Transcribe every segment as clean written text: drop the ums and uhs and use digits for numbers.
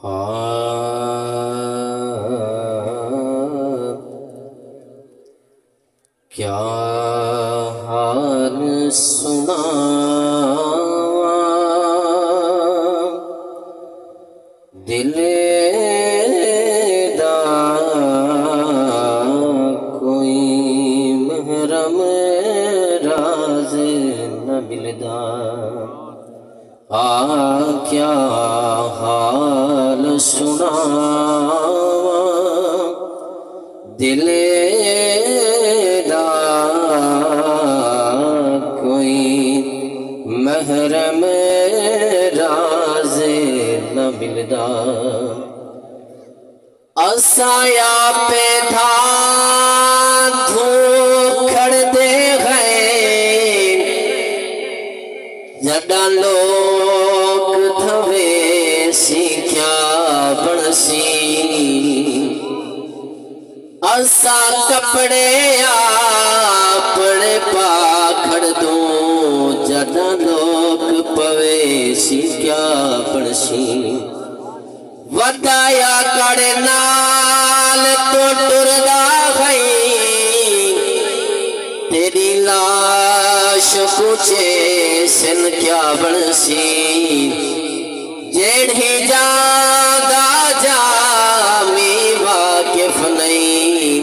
क्या हाल सुनावा दिल दा कोई महरम राज न मिलदा। क्या हाल सुनावा दिल दा कोई महरम राज न मिलदा। असाया पे था धूखड़ दे गए जड़ा लोग थवे सी क्या बनसी। असा कपड़े अपने पाखड़ दो जड़ा लोग पवे सी क्या बनसी। वदाया कड़े नाल तो टुरदा गई तेरी लाश पूछे सिन क्या बनसी। जेड़ी जादा जामी वाकिफ नहीं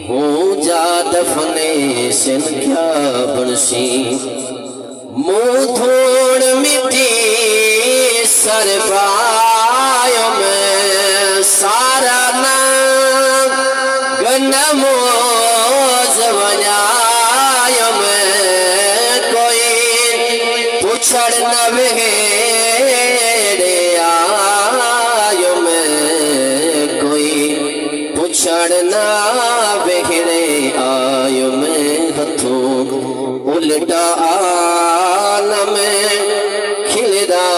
हूँ जा दफने सिन क्या बनसी। मुँह धूड़ मिट्टी सर पायो में सारा नाम गनमोज बजायो में कोई पुछड़ न भेड़े आयो में कोई पुछड़ न भेड़े आयो में हथों उल्टा आलम खिलदा।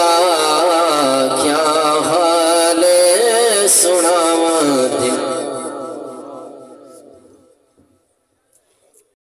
क्या हाल सुना